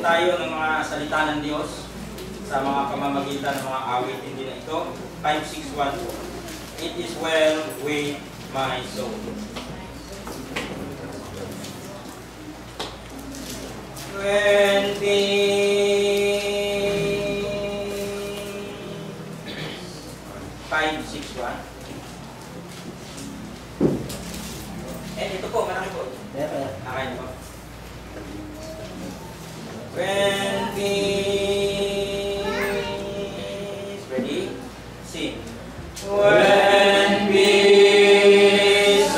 tayo ng mga salita ng Diyos sa mga pamamagitan ng mga awitin din na ito. 561 po. It is well with my soul. When ito po, malaki po. Nakain po. When peace, ready? Sing. When beside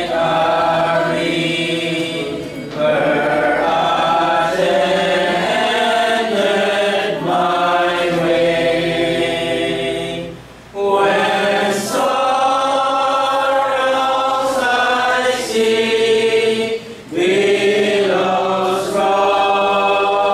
a river attended my way, when sorrows I see, billows roll.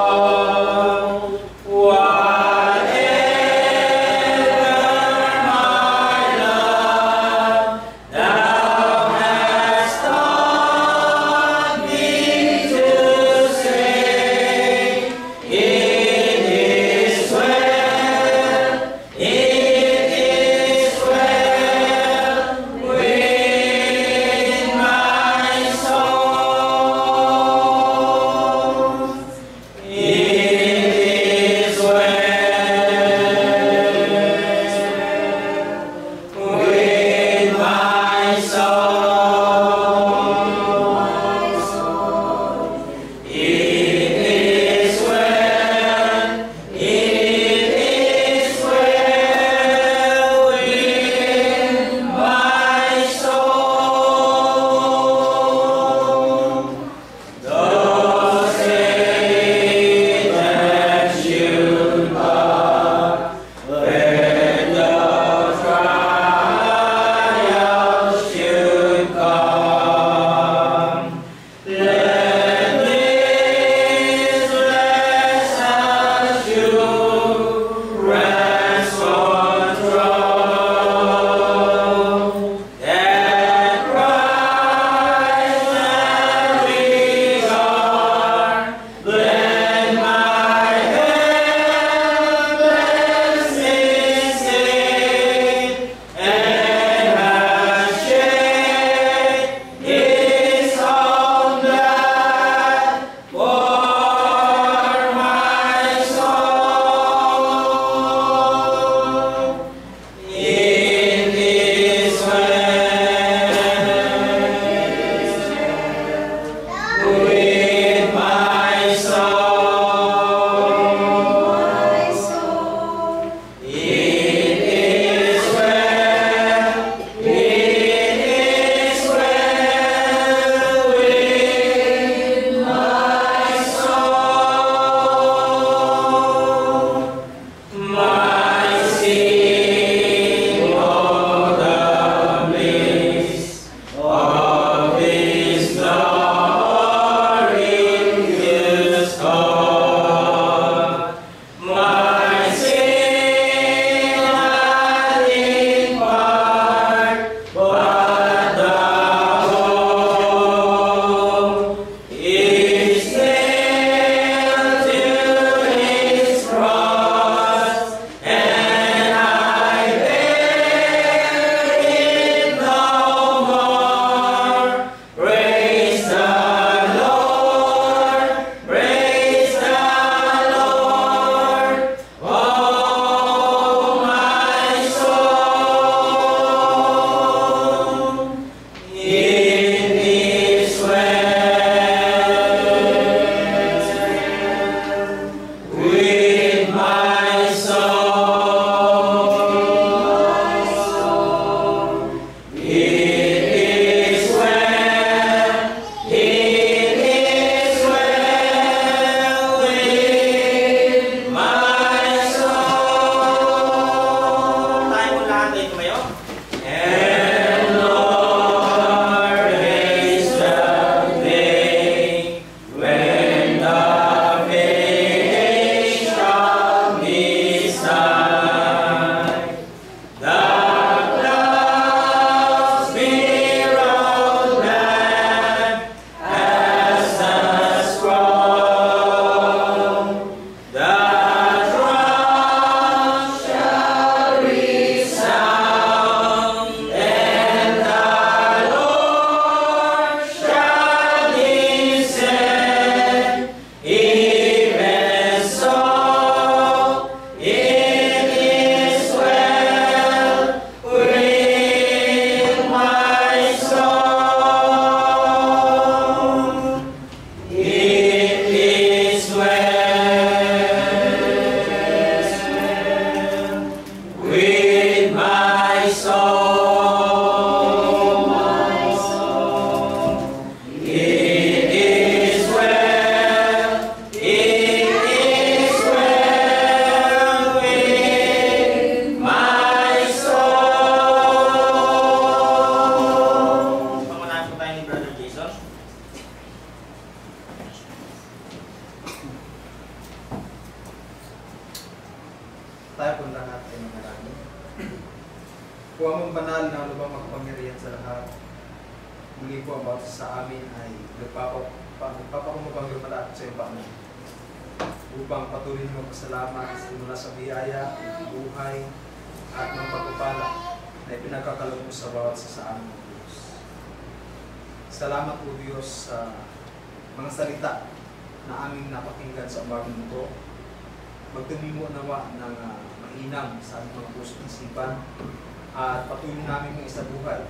Tayo po lahat ay manalangin. Kung among banal na lubang makapangyarihan sa lahat, muli po ang bawat sa amin ay nagpapakumabang malapit sa iyong Panginoon upang patuloy na magpasalamat mula sa biyaya, buhay, at ng pagpapala na ipinagkakaloob mo sa bawat sa amin ng Diyos. Salamat po Diyos sa mga salita na aming napakinggan sa umagang ito. Magtumimo nawa ng mainam sa aming mga puso at isipan at patuloy namin mga isabuhay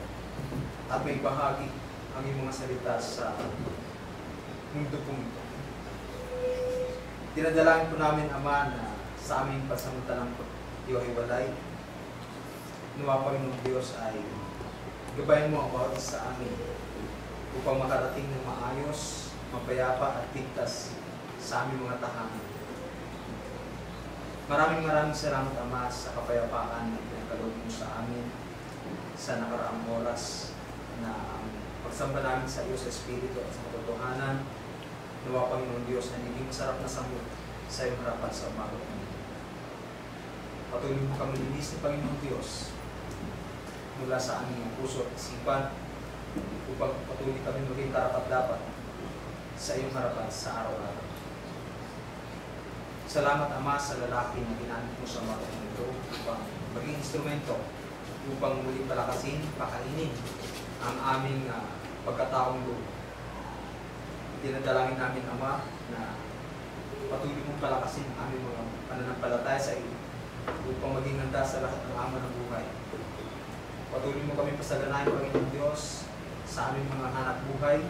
at may bahagi ang iyong mga salita sa mundo pong ito. Tinadalangin po namin, Ama, na sa aming pasamantalang iwahiwalay, nawa Panginoong Diyos ay gabayan mo ang bawat sa amin upang makarating ng maayos, mapayapa at ligtas sa aming mga tahanan. Maraming salamat, Ama, sa kapayapaan na pinagkaloob mo sa amin sa nakaraang oras na ang pagsamba namin sa iyo sa Espiritu at sa katotohanan. Nawa Panginoon Diyos na naging masarap na samot sa iyong harapan sa umaga. Patuloy mo kami linis ni Panginoon Diyos mula sa aming puso at isipan upang patuloy kami maging karapat-dapat sa iyong harapan sa araw-araw. Salamat, Ama, sa lalaki na ginamit mo sa umaga ito upang maging instrumento upang muli palakasin, pakainin ang aming pagkataong loob. Dinadalangin namin, Ama, na patuloy mong palakasin ang aming mga pananampalataya sa iyo upang maging handa sa lahat ng ama ng buhay. Patuloy mo kami pasaganahin, Panginoon Diyos, sa aming mga hanap buhay.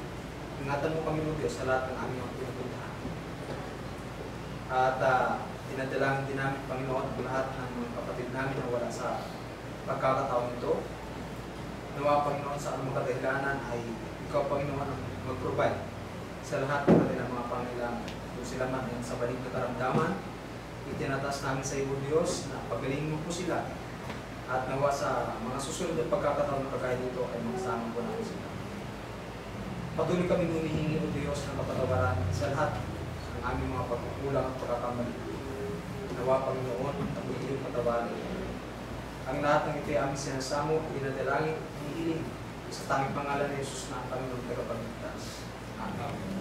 Ingatan mo kami, Diyos, sa lahat ng aming mga pinupuntahan. At dinadalangin din namin, Panginoon, ang lahat ng mga kapatid namin na wala sa pagkakataon ito. Nawa, Panginoon, sa anumang kadahilanan ay ikaw, Panginoon, ang mag-provide sa lahat ng kanilang mga pangailangan. Kung sila man ay sa baling na karamdaman, itinatas namin sa iyo, Diyos, na pagalingin mo po sila. At nawa sa mga susunod na pagkakataon na kagaya nito ay magsama po namin sila. Patuloy kami humihingi, O Diyos, ng kapatawaran sa lahat ng aming mga pagkukulang at pagkakamali. Nawa, Panginoon, at may iyong patawarin. Ang lahat ng ito ay aming sinasamo, dinadalangin, hinihiling sa tanging pangalan ni Jesus na ang Panginoon tagapagligtas. Amen.